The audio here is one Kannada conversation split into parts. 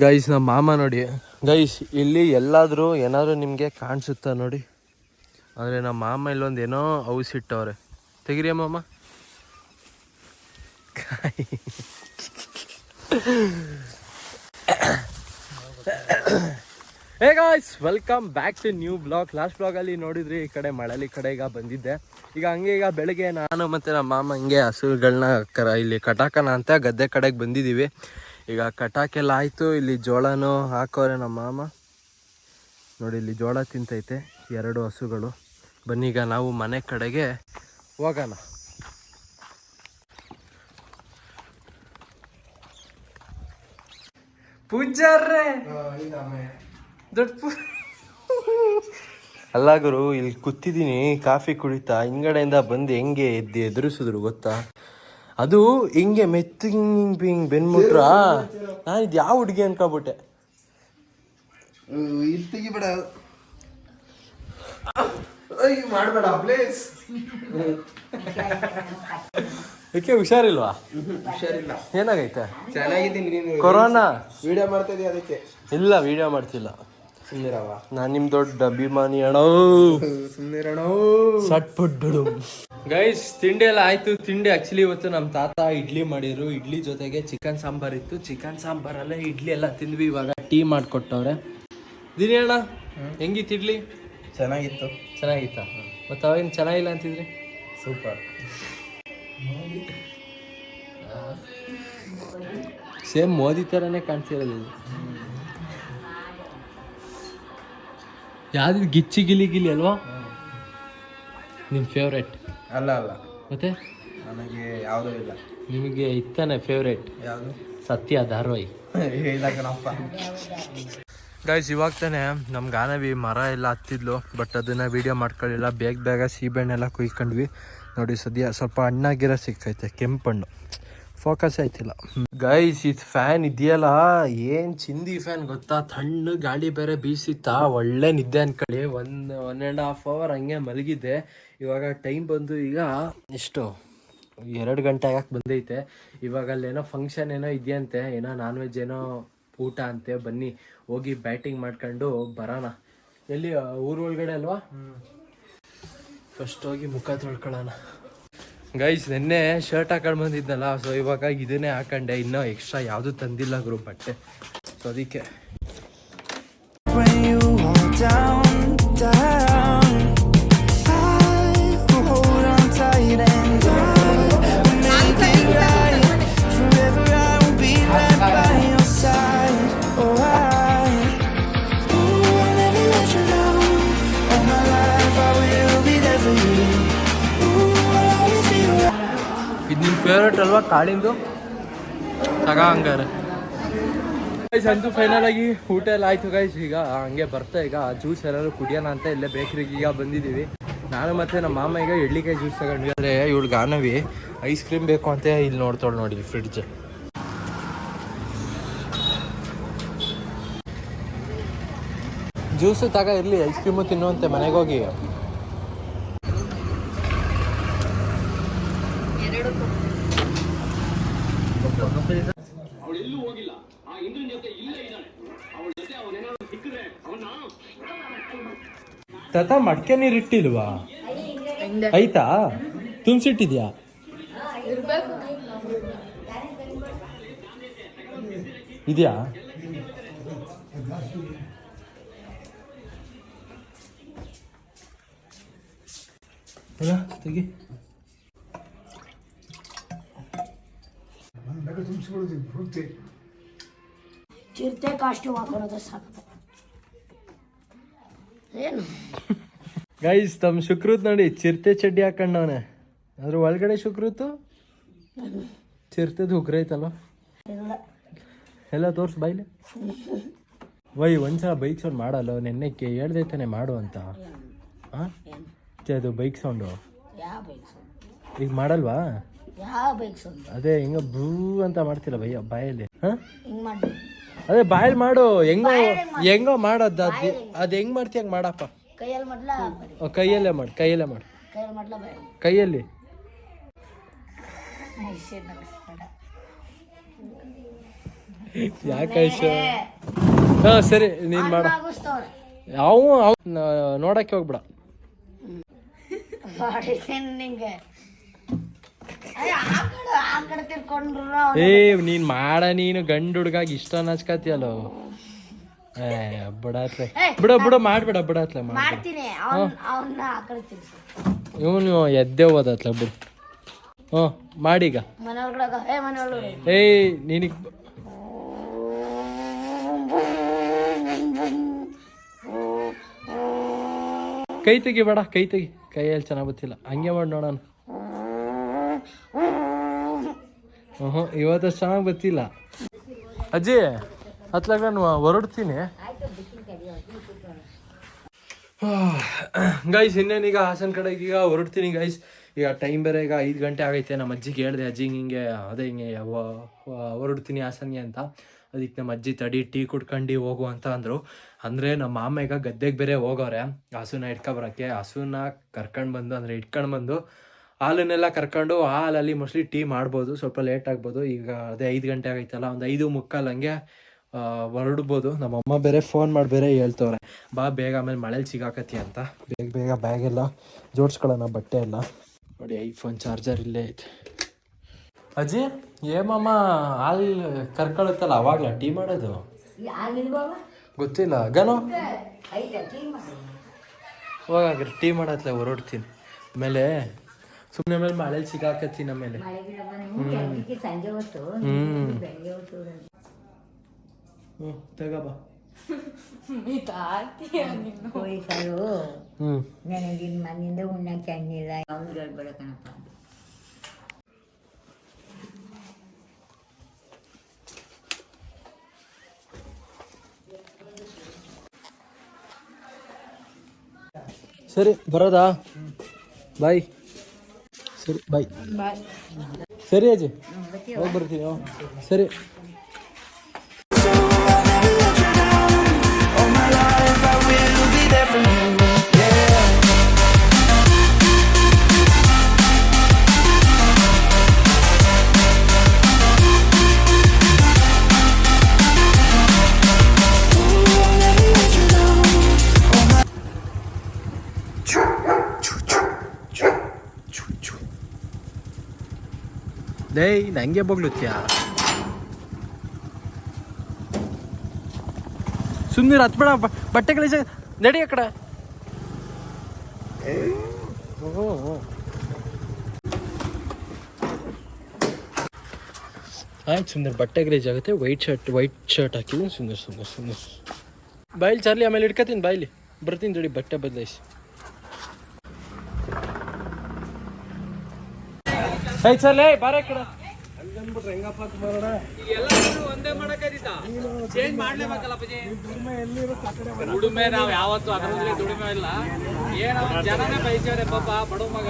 ಗೈಸ್ ನಮ್ಮ ಮಾಮ ನೋಡಿ ಗೈಸ್, ಇಲ್ಲಿ ಎಲ್ಲಾದರೂ ಏನಾದರೂ ನಿಮಗೆ ಕಾಣಿಸುತ್ತಾ ನೋಡಿ. ಆದರೆ ನಮ್ಮ ಮಾಮ ಇಲ್ಲೊಂದು ಏನೋ ಔಸ್ ಇಟ್ಟವ್ರೆ. ತೆಗಿರಿ ಮಾಮ. Hey guys, welcome back to new blog. Last ಬ್ಲಾಗಲ್ಲಿ ನೋಡಿದ್ರಿ, ಈ ಕಡೆ ಮಳಲಿ ಕಡೆ ಈಗ ಬಂದಿದ್ದೆ. ಈಗ ಬೆಳಗ್ಗೆ ನಾನು ಮತ್ತು ನಮ್ಮ ಮಾಮ ಹಿಂಗೆ ಹಸುಗಳನ್ನ ಇಲ್ಲಿ ಕಟಾಕನ ಅಂತ ಗದ್ದೆ ಕಡೆಗೆ ಬಂದಿದ್ದೀವಿ. ಈಗ ಕಟಾಕೆಲ್ಲ ಆಯಿತು. ಇಲ್ಲಿ ಜೋಳನೂ ಹಾಕೋರೆ ನಮ್ಮ ಮಾಮ ನೋಡಿ. ಇಲ್ಲಿ ಜೋಳ ತಿಂತೈತೆ 2 ಹಸುಗಳು. ಬನ್ನೀಗ ನಾವು ಮನೆ ಕಡೆಗೆ ಹೋಗೋಣ. ಪೂಜಾರ್ರೆ ದೊಡ್ಡ ಅಲ್ಲ ಗುರು, ಇಲ್ಲಿ ಕೂತಿದ್ದೀನಿ ಕಾಫಿ ಕುಡಿತಾ. ಹಿಂಗಡೆಯಿಂದ ಬಂದು ಹೆಂಗೆ ಎದುರಿಸಿದ್ರು ಗೊತ್ತಾ? ಅದು ಹಿಂಗೆ ಮೆತ್ತಿಂಗ್ ಬೆನ್ಮುಟ್ರ. ನಾನು ಇದು ಯಾವ ಹುಡುಗಿ ಅನ್ಕೊಬಿಟ್ಟೆ. ಮಾಡಬೇಡ ಪ್ಲೀಸ್. ಯಾಕೆ ಹುಷಾರಿಲ್ವಾ? ಹುಷಾರಿಲ್ಲ. ಏನಾಗೈತೆ? ಚೆನ್ನಾಗಿದ್ದೀನಿ. ಕೊರೋನಾ ವಿಡಿಯೋ ಮಾಡ್ತಾ ಇದೀಯ ಅದಕ್ಕೆ? ಇಲ್ಲ, ವಿಡಿಯೋ ಮಾಡ್ತಿಲ್ಲ. ಸುಮ್ಮನಿರವ, ನಾನು ನಿಮ್ ದೊಡ್ಡ ಅಭಿಮಾನಿ ಅಣ್ಣ. ಸುಮ್ಮನಿರೋಣ. ಸಟ್ಪುಡ್ಡು ಗೈಸ್, ತಿಂಡಿ ಎಲ್ಲ ಆಯ್ತು. ತಿಂಡಿ ಆಕ್ಚುಲಿ ಇವತ್ತು ನಮ್ಮ ತಾತ ಇಡ್ಲಿ ಮಾಡಿದ್ರು. ಇಡ್ಲಿ ಜೊತೆಗೆ ಚಿಕನ್ ಸಾಂಬಾರ್ ಇತ್ತು. ಚಿಕನ್ ಸಾಂಬಾರಲ್ಲೇ ಇಡ್ಲಿ ಎಲ್ಲ ತಿಂದ್ವಿ. ಇವಾಗ ಟೀ ಮಾಡಿಕೊಟ್ಟವ್ರೆ. ದಿನಿ ಅಣ್ಣ, ಹೆಂಗಿತ್ತು ಇಡ್ಲಿ? ಚೆನ್ನಾಗಿತ್ತು. ಚೆನ್ನಾಗಿತ್ತ? ಮತ್ತು ಅವೇನು ಚೆನ್ನಾಗಿಲ್ಲ ಅಂತಿದ್ರಿ? ಸೂಪರ್. ಸೇಮ್ ಮೋದಿ ಥರನೇ ಕಾಣ್ತಿರೋದು. ಯಾವ್ದು ಗಿಚ್ಚಿ ಗಿಲಿ ಅಲ್ವಾ ನಿಮ್ಮ ಫೇವ್ರೇಟ್? ಅಲ್ಲ ಮತ್ತೆ ನನಗೆ ಯಾವುದೂ ಇಲ್ಲ. ನಿಮಗೆ ಇತ್ತಾನೆ ಫೇವ್ರೇಟ್? ಯಾವುದು? ಸತ್ಯ ಧಾರಾವಾಹಿ. ಇಲ್ಲ ಕಣಪ್ಪ. ಗೈಸ್, ಇವಾಗ ತಾನೆ ನಮ್ಮ ಗಾನವಿ ಮರ ಎಲ್ಲ ಹತ್ತಿದ್ಲು. ಬಟ್ ಅದನ್ನು ವೀಡಿಯೋ ಮಾಡ್ಕೊಳ್ಳಿಲ್ಲ. ಬೇಗ ಸೀಬೆಹಣ್ಣೆಲ್ಲ ಕುಯ್ಕೊಂಡ್ವಿ ನೋಡಿ. ಸದ್ಯ ಸ್ವಲ್ಪ ಹಣ್ಣಾಗಿರೋ ಸಿಕ್ಕೈತೆ, ಕೆಂಪಣ್ಣು. ಫೋಕಸ್ ಆಯ್ತಿಲ್ಲ. ಗೈಸ್, ಇದು ಫ್ಯಾನ್ ಇದೆಯಲ್ಲ, ಏನು ಚಿಂದಿ ಫ್ಯಾನ್ ಗೊತ್ತಾ? ತಣ್ಣು ಗಾಳಿ ಬೇರೆ ಬೀಸಿತ್ತಾ, ಒಳ್ಳೆ ನಿದ್ದೆ ಅನ್ಕೊಳ್ಳಿ. 1.5 hour ಹಂಗೆ ಮಲಗಿದ್ದೆ. ಇವಾಗ ಟೈಮ್ ಬಂದು ಈಗ ಎಷ್ಟು 2 ಗಂಟೆ ಆಗಕ್ಕೆ ಬಂದೈತೆ. ಇವಾಗ ಅಲ್ಲೇನೋ ಫಂಕ್ಷನ್ ಏನೋ ಇದೆಯಂತೆ, ಏನೋ ನಾನ್ ವೆಜ್ ಏನೋ ಊಟ ಅಂತೆ. ಬನ್ನಿ ಹೋಗಿ ಬ್ಯಾಟಿಂಗ್ ಮಾಡ್ಕೊಂಡು ಬರೋಣ. ಎಲ್ಲಿ ಊರ ಒಳಗಡೆ ಅಲ್ವಾ? ಫಸ್ಟ್ ಹೋಗಿ ಮುಖ ತೊಳ್ಕೊಳ್ಳೋಣ. ಗೈಸ್, ನೆನ್ನೆ ಶರ್ಟ್ ಹಾಕೊಂಡು ಬಂದಿದ್ನಲ್ಲ, ಸೊ ಇವಾಗ ಇದನ್ನೇ ಹಾಕೊಂಡೆ. ಇನ್ನೂ ಎಕ್ಸ್ಟ್ರಾ ಯಾವುದು ತಂದಿಲ್ಲ ಗುರು ಬಟ್ಟೆ. ಸೊ ಅದಕ್ಕೆ ಇದು ನಿಮ್ಮ ಫೇವ್ರೇಟ್ ಅಲ್ವಾ ಕಾಳಿಂದು? ತಗ ಹಂಗಾರೆ. ಗೈಸ್, ಅಂತೂ ಫೈನಲ್ ಆಗಿ ಊಟ ಎಲ್ಲ ಆಯ್ತು ಗೈಸ್. ಈಗ ಹಂಗೆ ಬರ್ತಾ ಈಗ ಜ್ಯೂಸ್ ಎಲ್ಲರೂ ಕುಡಿಯೋಣ ಅಂತ ಇಲ್ಲೇ ಬೇಕ್ರಿಗೆ ಈಗ ಬಂದಿದ್ದೀವಿ. ನಾನು ಮತ್ತೆ ನಮ್ಮ ಮಾಮ ಈಗ ಎಳ್ಳಿಕಾಯಿ ಜ್ಯೂಸ್ ತಗೊಂಡ್ವಿ. ಅಂದರೆ ಇವಳು ಗಾನವಿ ಐಸ್ ಕ್ರೀಮ್ ಬೇಕು ಅಂತ ಇಲ್ಲಿ ನೋಡ್ತಾಳೆ ನೋಡಿ ಫ್ರಿಡ್ಜ್. ಜ್ಯೂಸು ತಗ ಇರಲಿ, ಐಸ್ ಕ್ರೀಮು ತಿನ್ನುವಂತೆ ಮನೆಗೆ ಹೋಗಿ. ತಾತ ಮಡ್ಕೆ ನೀರು ಇಟ್ಟಿಲ್ವಾ? ಆಯ್ತಾ? ತುಂಬಿಸಿಟ್ಟಿದ್ಯಾ? ಇದೆಯಾ? ತೆಗಿ. ಚಿರತೆ ಕಾಸ್ಟ್ಯೂಮ್ ಹಾಕೊಳ್ಳೋದು ಸಾಕು. ಏನು ಗೈಸ್, ತಮ್ಮ ಶುಕ್ರೂತ್ ನೋಡಿ, ಚಿರತೆ ಚಡ್ಡಿ ಹಾಕೊಂಡವನೆ. ಅದ್ರ ಒಳಗಡೆ ಶುಕ್ರೂತು ಚಿರತೆದು ಉಗ್ರ ಐತಲ್ವ? ಎಲ್ಲ ತೋರ್ಸು ಬಾಯ್ಲೆ. ಒಂದ್ಸಲ ಬೈಕ್ ಸೌಂಡ್ ಮಾಡಲ್ಲ. ನೆನ್ನೆ ಹೇಳ್ದೈತಾನೆ ಮಾಡು ಅಂತ. ಹಾಂ, ಅದು ಬೈಕ್ ಸೌಂಡು ಈಗ ಮಾಡಲ್ವಾ? ಅದೇ ಹಿಂಗ ಭೂ ಅಂತ ಮಾಡ್ತಿಲ್ಲ ಭಯ್ಯ ಬಾಯಲ್ಲಿ. ಅದೇ ಬಾಯಲ್ಲಿ ಮಾಡು. ಹೆಂಗೋ ಮಾಡೋದು. ಅದು ಹೆಂಗ್ ಮಾಡ್ತೀಯ ಹಂಗೆ ಮಾಡಪ್ಪ. ಕೈಯಲ್ಲೇ ಮಾಡಿ. ಕೈಯಲ್ಲಿ ಯಾಕೆ ಹಾ ಸರಿ ನೀನ್ ಮಾಡ ಆಗಿಸ್ತವ್ರೆ ನೋಡಕ್ಕೆ ಹೋಗ್ಬಿಡ ನಿಂಗೆ ಆ ಕಡೆ ತಿರ್ಕೊಂಡ್ರು ನೀನ್ ಮಾಡ ನೀನು ಗಂಡು ಹುಡ್ಗಾಗಿ ಇಷ್ಟ ನಾಚ್ಕತಿಯಲ್ಲ ಬಿಡತ್ಲೆ ಬಿಡ ಮಾಡ್ಬೇಡ ಬಿಡತ್ಲೆ ಮಾಡ್ತೀನಿ ಅವನ್ನ ಆ ಕಡೆ ತಿರ್ಸು ಇವನು ಎದ್ದೆ ಹೋದತ್ಲ ಬಿಡು ಮಾಡೀಗ ಮನೆಯೊಳಗಡೆ ನೀನಿಗ್ ಕೈ ತೆಗಿ ಬೇಡ ಕೈ ತೆಗಿ ಕೈಯಲ್ಲಿ ಚೆನ್ನಾಗ್ ಗೊತ್ತಿಲ್ಲ ಹಂಗೆ ಮಾಡಿ ನೋಡೋಣ ಇವತ್ತು ಚೆನ್ನಾಗಿ ಗೊತ್ತಿಲ್ಲ ಅಜ್ಜಿ ಅತ್ಲಾಗ ನಾನು ಹೊರಡ್ತೀನಿ ಗೈಸ್ ಇನ್ನೇನೀಗ ಹಾಸನ ಕಡೆಗೆ ಈಗ ಹೊರಡ್ತೀನಿ ಗೈಸ್ ಈಗ ಟೈಮ್ ಬೇರೆ ಈಗ 5 ಗಂಟೆ ಆಗೈತೆ ನಮ್ಮ ಅಜ್ಜಿಗೆ ಹೇಳಿದೆ ಅಜ್ಜಿ ಹಿಂಗೆ ಅದೇ ಹಿಂಗೆ ಹೊರಡ್ತೀನಿ ಹಾಸನ್ಗೆ ಅಂತ ಅದಕ್ಕೆ ನಮ್ಮ ಅಜ್ಜಿ ತಡಿ ಟೀ ಕುಡ್ಕೊಂಡು ಹೋಗು ಅಂತ ಅಂದರು ಅಂದರೆ ನಮ್ಮ ಮಾಮ ಈಗ ಗದ್ದೆಗೆ ಬೇರೆ ಹೋಗೋರೆ ಹಸುನ ಇಟ್ಕೊಬರೋಕ್ಕೆ ಹಸುನ ಕರ್ಕೊಂಡು ಬಂದು ಅಂದರೆ ಇಟ್ಕೊಂಡು ಬಂದು ಹಾಲನ್ನೆಲ್ಲ ಕರ್ಕೊಂಡು ಹಾಲಲ್ಲಿ ಮೋಸ್ಟ್ಲಿ ಟೀ ಮಾಡ್ಬೋದು ಸ್ವಲ್ಪ ಲೇಟ್ ಆಗ್ಬೋದು ಈಗ ಅದೇ 5 ಗಂಟೆ ಆಗೈತಲ್ಲ ಒಂದು 5:45 ಹಂಗೆ ಹೊರಡ್ಬೋದು ನಮ್ಮಮ್ಮ ಬೇರೆ ಫೋನ್ ಮಾಡಿ ಬೇರೆ ಹೇಳ್ತವ್ರೆ ಬಾ ಬೇಗ ಆಮೇಲೆ ಮಳೇಲಿ ಸಿಗಾಕತಿ ಅಂತ ಬೇಗ ಬ್ಯಾಗೆಲ್ಲ ಜೋಡಿಸ್ಕೊಳ್ಳೋಣ ಬಟ್ಟೆ ಎಲ್ಲ ನೋಡಿ ಐಫೋನ್ ಚಾರ್ಜರ್ ಇಲ್ಲೇ ಐತೆ ಅಜ್ಜಿ ಮಾಮ ಹಾಲು ಕರ್ಕೊಳುತ್ತಲ್ಲ ಅವಾಗಲ ಟೀ ಮಾಡೋದು ಗೊತ್ತಿಲ್ಲ ಗನೋ ಹೋಗಾಗ್ರಿ ಟೀ ಮಾಡತ್ಲ ಹೊರಡ್ತೀನಿ ಆಮೇಲೆ ಸುಮ್ಮನೆ ಮೇಲೆ ಮಳೇಲಿ ಸಿಗಾಕತ್ತೀನಿ ಆಮೇಲೆ ತಗೋಬಾ ನನಗಿನ್ ಮನೆಯಿಂದ ಉಣ್ಣಕ್ಕೆ ಅನ್ನಿಲ್ಲ ಅವ್ರು ಹೇಳ್ಬೇಡ ಕಣಪ್ಪ ಸರಿ ಬರೋದಾ ಬಾಯ್ ಸರಿ ಬಾಯ್ ಸರಿ ಅಜ್ಜಿ ಹೋಗಿ ಬರ್ತೀನಿ ಸರಿ ಡೇಯ್ ನಂಗೆ ಬಗ್ಲುತ್ಯಾ ಸುಮ್ಮನೆ ಹತ್ಬೇಡ ಬಟ್ಟೆ ಕಳಿಸ ನಡಿ ಆ ಕಡೆ ಆಯ್ತು ಸುಂದರ್ ಬಟ್ಟೆ ಗಲೀಜ್ ಆಗುತ್ತೆ ವೈಟ್ ಶರ್ಟ್ ಹಾಕಿದ್ದೀನಿ ಸುಂದರ್ ಬಾಯ್ಲಿ ಚಾರ್ಲಿ ಆಮೇಲೆ ಇಡ್ಕತೀನಿ ಬಾಯ್ಲಿ ಬರ್ತೀನಿ ನೋಡಿ ಬಟ್ಟೆ ಬದಲಾಯಿಸಿ ಆಯ್ತು ಸರ್ ಲೇ ಬಾರ ಕಡೆ ದುಡಿಮೆ ನಾವ್ ಯಾವತ್ತು ಅದರಲ್ಲಿ ದುಡಿಮೆ ಇಲ್ಲ ಏನೋ ಜನನೇ ಬಯಸವ್ರೆ ಪಾಪ ಬಡವ ಮಗ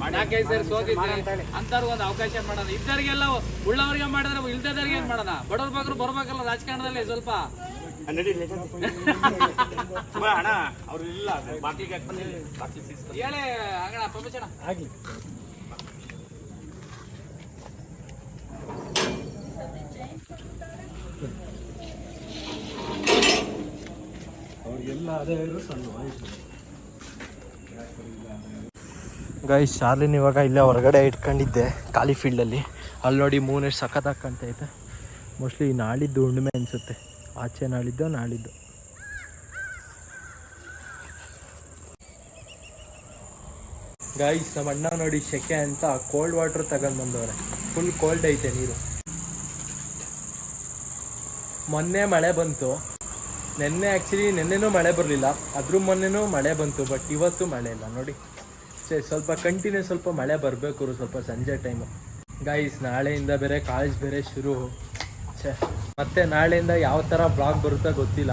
4-5 ಸೇರಿ ಸೋತಿದ್ದೆ ಅಂತವ್ರಿಗೆ ಒಂದು ಅವಕಾಶ ಮಾಡೋಣ ಇದ್ದರಿಗೆಲ್ಲ ಉಳ್ಳವ್ರಿಗೆ ಮಾಡಿದ್ರೆ ಇಲ್ದವ್ರಿಗೆ ಏನ್ ಮಾಡೋಣ ಬಡವ್ರ ಬಗ್ಗೆ ಬರ್ಬೇಕಲ್ಲ ರಾಜಕಾರಣದಲ್ಲಿ ಸ್ವಲ್ಪ ಹೇಳಿ ಅಂಗಣ ಪಂಪಚಣ ಆಗ್ಲಿ ಗೈಸ್ ಶಾರ್ಲಿನ್ ಇವಾಗ ಇಲ್ಲೇ ಹೊರಗಡೆ ಇಟ್ಕೊಂಡಿದ್ದೆ ಖಾಲಿ ಫೀಲ್ಡಲ್ಲಿ ಅಲ್ಲಿ ನೋಡಿ ಮೂನ್ ಎಷ್ಟು ಸಖತ್ ಕಾಣ್ತೈತೆ ಮೋಸ್ಟ್ಲಿ ನಾಳಿದ್ದು ಹುಣ್ಣಿಮೆ ಅನಿಸುತ್ತೆ ಆಚೆ ನಾಳಿದ್ದು ಗೈಸ್ ನಮ್ಮ ಅಣ್ಣ ನೋಡಿ ಸೆಕೆ ಅಂತ ಕೋಲ್ಡ್ ವಾಟರ್ ತಗೊಂಡು ಬಂದವ್ರೆ ಫುಲ್ ಕೋಲ್ಡ್ ಐತೆ ನೀರು ಮೊನ್ನೆ ಮಳೆ ಬಂತು ನೆನ್ನೆನೂ ಮಳೆ ಬರಲಿಲ್ಲ ಅದ್ರ ಮೊನ್ನೆನೂ ಮಳೆ ಬಂತು ಬಟ್ ಇವತ್ತು ಮಳೆ ಇಲ್ಲ ನೋಡಿ ಸ್ವಲ್ಪ ಕಂಟಿನ್ಯೂ ಸ್ವಲ್ಪ ಮಳೆ ಬರಬೇಕು ಸ್ವಲ್ಪ ಸಂಜೆ ಟೈಮು ಗೈಸ್ ನಾಳೆಯಿಂದ ಬೇರೆ ಕಾಲೇಜ್ ಬೇರೆ ಶುರು ಮತ್ತೆ ನಾಳೆಯಿಂದ ಯಾವ ಥರ ಬ್ಲಾಗ್ ಬರುತ್ತಾ ಗೊತ್ತಿಲ್ಲ